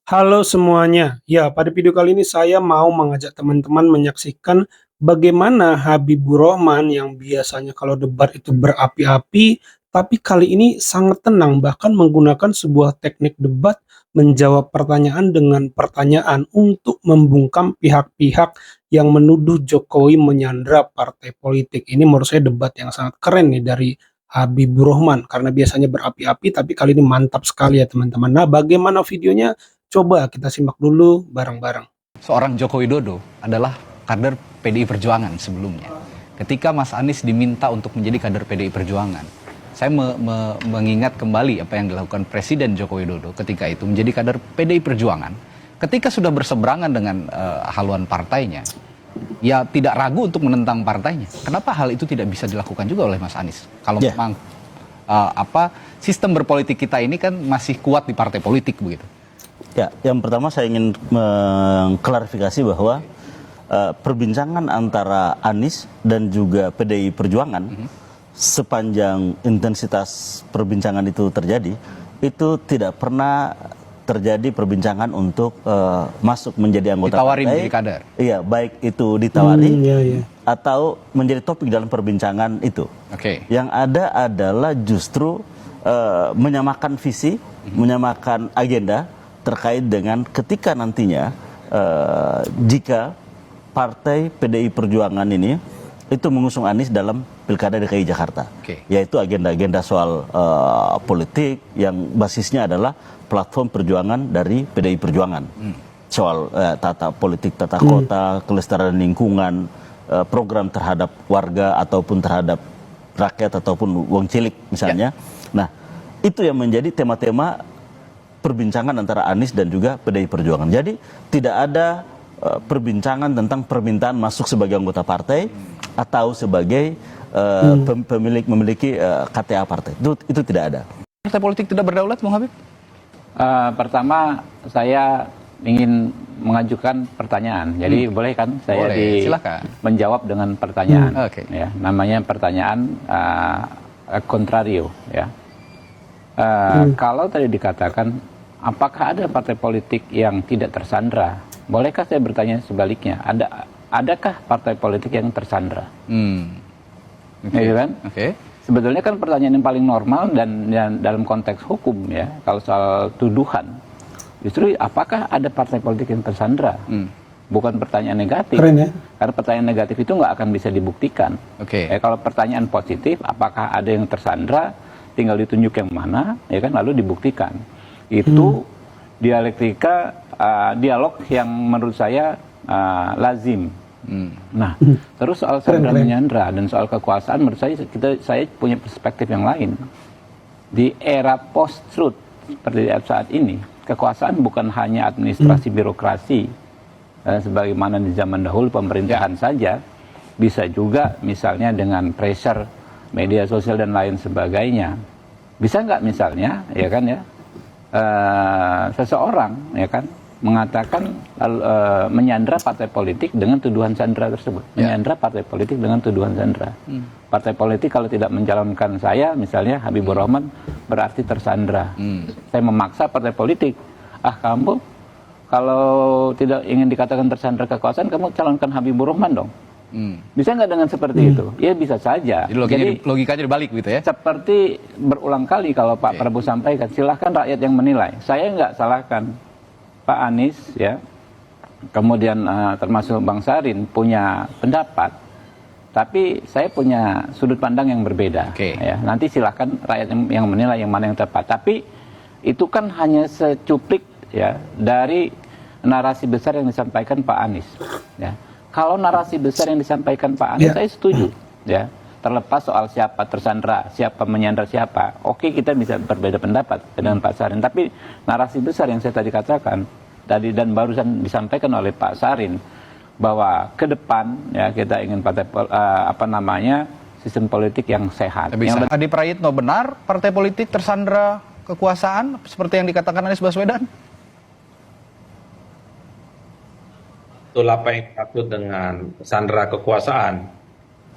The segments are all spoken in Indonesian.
Halo semuanya. Ya, pada video kali ini saya mau mengajak teman-teman menyaksikan bagaimana Habibur Rahman yang biasanya kalau debat itu berapi-api, tapi kali ini sangat tenang, bahkan menggunakan sebuah teknik debat menjawab pertanyaan dengan pertanyaan untuk membungkam pihak-pihak yang menuduh Jokowi menyandra partai politik. Ini menurut saya debat yang sangat keren nih dari Habibur Rahman, karena biasanya berapi-api, tapi kali ini mantap sekali ya teman-teman. Nah, bagaimana videonya? Coba kita simak dulu bareng-bareng. Seorang Joko Widodo adalah kader PDI Perjuangan sebelumnya. Ketika Mas Anies diminta untuk menjadi kader PDI Perjuangan, saya mengingat kembali apa yang dilakukan Presiden Joko Widodo ketika itu menjadi kader PDI Perjuangan. Ketika sudah berseberangan dengan haluan partainya, ya tidak ragu untuk menentang partainya. Kenapa hal itu tidak bisa dilakukan juga oleh Mas Anies? Kalau memang sistem berpolitik kita ini kan masih kuat di partai politik begitu. Ya, yang pertama saya ingin mengklarifikasi bahwa perbincangan antara Anies dan juga PDI Perjuangan sepanjang intensitas perbincangan itu terjadi, itu tidak pernah terjadi perbincangan untuk masuk menjadi anggota ditawari partai. Menjadi kader. Iya, baik itu ditawari atau menjadi topik dalam perbincangan itu. Yang ada adalah justru menyamakan visi, menyamakan agenda terkait dengan ketika nantinya jika partai PDI Perjuangan ini itu mengusung Anies dalam Pilkada DKI Jakarta, yaitu agenda-agenda soal politik yang basisnya adalah platform perjuangan dari PDI Perjuangan, soal tata politik, tata kota, kelestarian lingkungan, program terhadap warga ataupun terhadap rakyat ataupun wong cilik misalnya. Nah, itu yang menjadi tema-tema perbincangan antara Anies dan juga PDI Perjuangan. Jadi tidak ada perbincangan tentang permintaan masuk sebagai anggota partai atau sebagai memiliki KTA partai. Itu tidak ada. Partai politik tidak berdaulat, Bung Habib? Pertama, saya ingin mengajukan pertanyaan. Jadi boleh kan saya menjawab dengan pertanyaan. Ya, namanya pertanyaan kontrario. Ya. Kalau tadi dikatakan, apakah ada partai politik yang tidak tersandra? Bolehkah saya bertanya sebaliknya? Adakah partai politik yang tersandra? Ya kan? Sebetulnya kan pertanyaan yang paling normal dan dalam konteks hukum ya, kalau soal tuduhan, justru apakah ada partai politik yang tersandra? Bukan pertanyaan negatif. Keren, ya? Karena pertanyaan negatif itu nggak akan bisa dibuktikan. Kalau pertanyaan positif, apakah ada yang tersandra? Tinggal ditunjuk yang mana, ya kan, lalu dibuktikan. Itu dialektika, dialog yang menurut saya lazim. Nah, terus soal sandra menyandra dan soal kekuasaan, menurut saya punya perspektif yang lain. Di era post-truth seperti saat ini, kekuasaan bukan hanya administrasi birokrasi, sebagaimana di zaman dahulu pemerintahan saja, bisa juga misalnya dengan pressure media sosial dan lain sebagainya. Bisa nggak misalnya, ya kan ya, seseorang, ya kan, mengatakan menyandra partai politik dengan tuduhan sandra tersebut, menyandra partai politik dengan tuduhan sandra. Partai politik kalau tidak mencalonkan saya, misalnya Habibur Rahman, berarti tersandra. Saya memaksa partai politik, kamu kalau tidak ingin dikatakan tersandra kekuasaan, kamu calonkan Habibur Rahman dong. Bisa nggak dengan seperti itu? Ya bisa saja. Jadi logikanya dibalik gitu ya? Seperti berulang kali kalau Pak Prabowo sampaikan, silahkan rakyat yang menilai. Saya nggak salahkan Pak Anies ya, kemudian termasuk Bang Sarin punya pendapat, tapi saya punya sudut pandang yang berbeda. Ya, nanti silahkan rakyat yang menilai yang mana yang tepat. Tapi itu kan hanya secuplik ya dari narasi besar yang disampaikan Pak Anies. Ya. Kalau narasi besar yang disampaikan Pak Anies, saya setuju, ya. Terlepas soal siapa tersandra, siapa menyandra siapa, oke, kita bisa berbeda pendapat dengan Pak Sarin. Tapi narasi besar yang saya tadi katakan, dan barusan disampaikan oleh Pak Sarin, bahwa ke depan ya kita ingin partai sistem politik yang sehat. Adi Prayitno, benar partai politik tersandra kekuasaan seperti yang dikatakan Anies Baswedan? Betul apa yang dimaksud dengan sandra kekuasaan.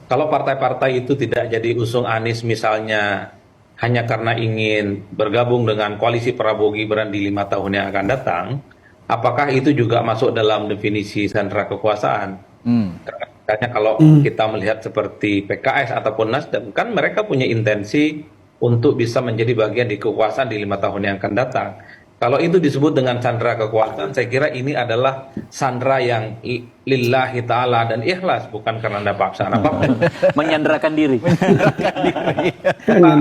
Kalau partai-partai itu tidak jadi usung Anies misalnya hanya karena ingin bergabung dengan koalisi Prabowo Gibran di 5 tahun yang akan datang, apakah itu juga masuk dalam definisi sandera kekuasaan? Karena misalnya kalau kita melihat seperti PKS ataupun Nasdem, kan mereka punya intensi untuk bisa menjadi bagian di kekuasaan di 5 tahun yang akan datang. Kalau itu disebut dengan sandera kekuasaan, saya kira ini adalah sandera yang lillahi ta'ala dan ikhlas, bukan karena ada paksaan apapun. Menyandarkan diri.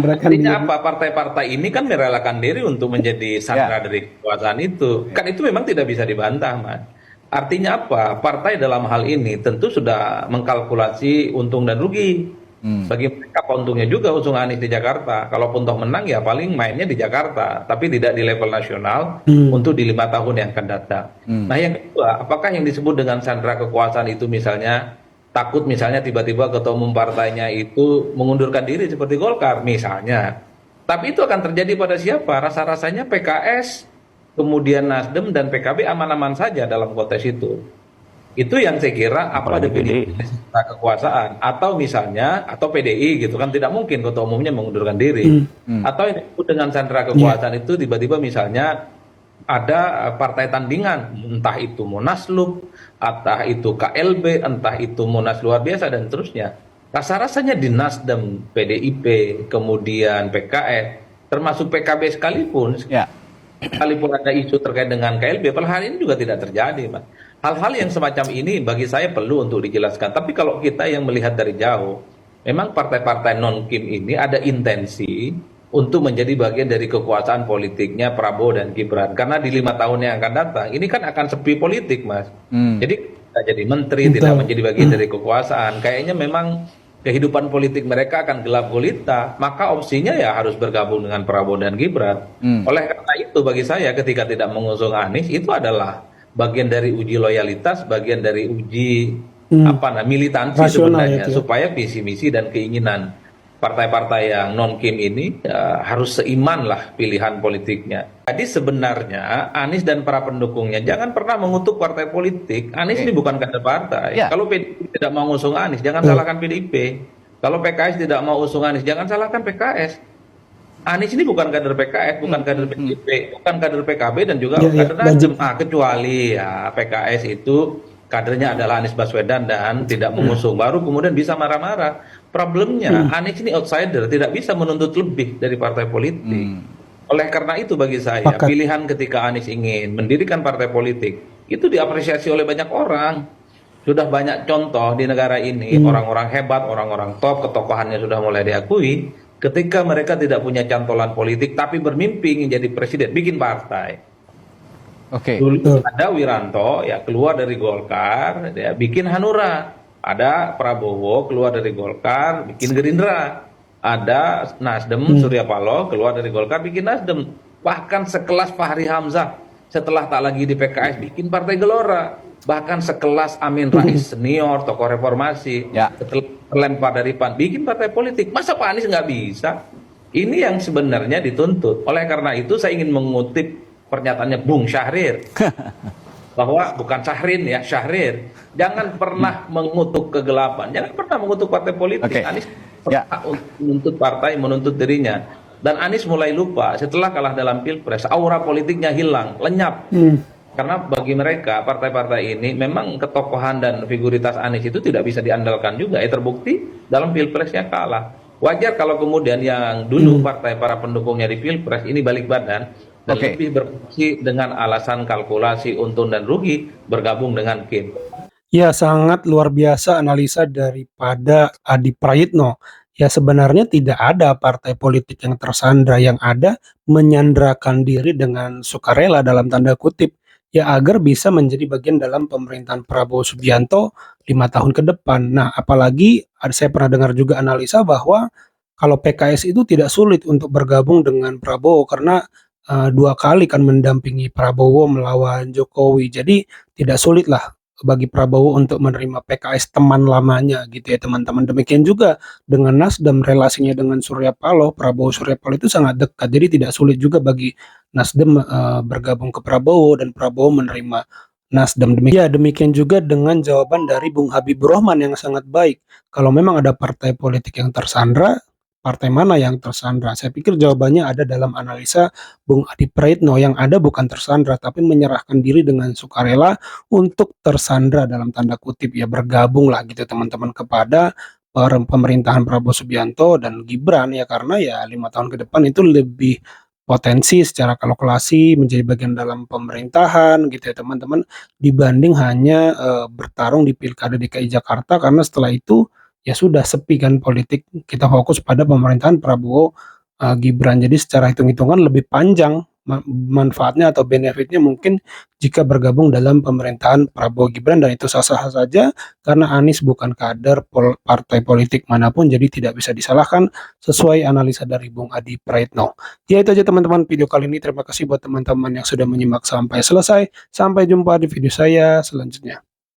Artinya apa? Partai-partai ini kan merelakan diri untuk menjadi sandera dari kekuasaan itu. Kan itu memang tidak bisa dibantah, Mas. Artinya apa? Partai dalam hal ini tentu sudah mengkalkulasi untung dan rugi. Bagi mereka untungnya juga usung Anies di Jakarta. Kalaupun toh menang ya paling mainnya di Jakarta, tapi tidak di level nasional untuk di 5 tahun yang akan datang. Nah yang kedua, apakah yang disebut dengan sandera kekuasaan itu misalnya takut misalnya tiba-tiba ketua umum partainya itu mengundurkan diri seperti Golkar misalnya. Tapi itu akan terjadi pada siapa? Rasa-rasanya PKS, kemudian Nasdem dan PKB aman-aman saja dalam konteks itu. Itu yang saya kira apa definisi kekuasaan, atau misalnya atau PDI gitu kan, tidak mungkin ketua umumnya mengundurkan diri. Atau yang disebut dengan sandera kekuasaan itu tiba-tiba misalnya ada partai tandingan, entah itu Munaslup, entah itu KLB, entah itu Munas luar biasa dan seterusnya. Rasa-rasanya di Nasdem, PDIP, kemudian PKS, termasuk PKB sekalipun, sekalipun ada isu terkait dengan KLB, per hari ini juga tidak terjadi, Mas. Hal-hal yang semacam ini bagi saya perlu untuk dijelaskan. Tapi kalau kita yang melihat dari jauh, memang partai-partai non-Kim ini ada intensi untuk menjadi bagian dari kekuasaan politiknya Prabowo dan Gibran. Karena di 5 tahun yang akan datang, ini kan akan sepi politik, Mas. Jadi tidak jadi menteri, tidak menjadi bagian dari kekuasaan. Kayaknya memang kehidupan politik mereka akan gelap gulita. Maka opsinya ya harus bergabung dengan Prabowo dan Gibran. Oleh karena itu bagi saya ketika tidak mengusung Anies, itu adalah bagian dari uji loyalitas, bagian dari uji militansi sebenarnya, supaya visi misi dan keinginan partai-partai yang non Kim ini harus seiman lah pilihan politiknya. Jadi sebenarnya Anies dan para pendukungnya jangan pernah mengutuk partai politik. Anies ini bukan kader partai. Kalau PDIP tidak mau usung Anies, jangan salahkan PDIP. Kalau PKS tidak mau usung Anies, jangan salahkan PKS. Anies ini bukan kader PKS, bukan kader PDIP, bukan kader PKB dan juga kader Nasdem. Kecuali ya PKS itu kadernya adalah Anies Baswedan dan tidak mengusung, baru kemudian bisa marah-marah. Problemnya Anies ini outsider, tidak bisa menuntut lebih dari partai politik. Oleh karena itu bagi saya pilihan ketika Anies ingin mendirikan partai politik itu diapresiasi oleh banyak orang. Sudah banyak contoh di negara ini, orang-orang hebat, orang-orang top, ketokohannya sudah mulai diakui. Ketika mereka tidak punya cantolan politik tapi bermimpi ingin jadi presiden, bikin partai. Dulu ada Wiranto ya keluar dari Golkar, ya bikin Hanura. Ada Prabowo keluar dari Golkar, bikin Gerindra. Ada Nasdem, Surya Paloh keluar dari Golkar, bikin Nasdem. Bahkan sekelas Fahri Hamzah setelah tak lagi di PKS, bikin Partai Gelora. Bahkan sekelas Amin Rais senior, tokoh reformasi, setelah terlempar dari PAN, bikin partai politik. Masa Pak Anies nggak bisa? Ini yang sebenarnya dituntut. Oleh karena itu saya ingin mengutip pernyataannya Bung Syahrir. Bahwa bukan Syahrin ya, Syahrir. Jangan pernah mengutuk kegelapan. Jangan pernah mengutuk partai politik. Anies pernah menuntut partai, menuntut dirinya. Dan Anies mulai lupa setelah kalah dalam Pilpres. Aura politiknya hilang, lenyap. Karena bagi mereka partai-partai ini memang ketokohan dan figuritas Anies itu tidak bisa diandalkan juga. Terbukti dalam Pilpresnya kalah. Wajar kalau kemudian yang dulu partai para pendukungnya di Pilpres ini balik badan dan lebih berfungsi dengan alasan kalkulasi untung dan rugi bergabung dengan Kim. Ya, sangat luar biasa analisa daripada Adi Prayitno. Ya, sebenarnya tidak ada partai politik yang tersandra, yang ada menyandrakan diri dengan sukarela dalam tanda kutip. Ya, agar bisa menjadi bagian dalam pemerintahan Prabowo Subianto 5 tahun ke depan. Nah, apalagi saya pernah dengar juga analisa bahwa kalau PKS itu tidak sulit untuk bergabung dengan Prabowo karena 2 kali kan mendampingi Prabowo melawan Jokowi. Jadi tidak sulit lah bagi Prabowo untuk menerima PKS teman lamanya gitu ya teman-teman. Demikian juga dengan Nasdem, relasinya dengan Surya Paloh, Prabowo Surya Paloh itu sangat dekat. Jadi tidak sulit juga bagi Nasdem bergabung ke Prabowo dan Prabowo menerima Nasdem. Demikian juga dengan jawaban dari Bung Habibur Rahman yang sangat baik. Kalau memang ada partai politik yang tersandra, partai mana yang tersandra? Saya pikir jawabannya ada dalam analisa Bung Adi Praitno, yang ada bukan tersandra tapi menyerahkan diri dengan sukarela untuk tersandra dalam tanda kutip, ya bergabung lah gitu teman-teman kepada pemerintahan Prabowo Subianto dan Gibran, ya karena ya 5 tahun ke depan itu lebih potensi secara kalkulasi menjadi bagian dalam pemerintahan gitu ya teman-teman, dibanding hanya bertarung di Pilkada DKI Jakarta, karena setelah itu ya sudah sepi kan politik, kita fokus pada pemerintahan Prabowo Gibran. Jadi secara hitung-hitungan lebih panjang manfaatnya atau benefitnya mungkin jika bergabung dalam pemerintahan Prabowo Gibran, dan itu sah-sah saja karena Anies bukan kader partai politik manapun, jadi tidak bisa disalahkan sesuai analisa dari Bung Adi Praitno. Ya itu aja teman-teman video kali ini, terima kasih buat teman-teman yang sudah menyimak sampai selesai. Sampai jumpa di video saya selanjutnya.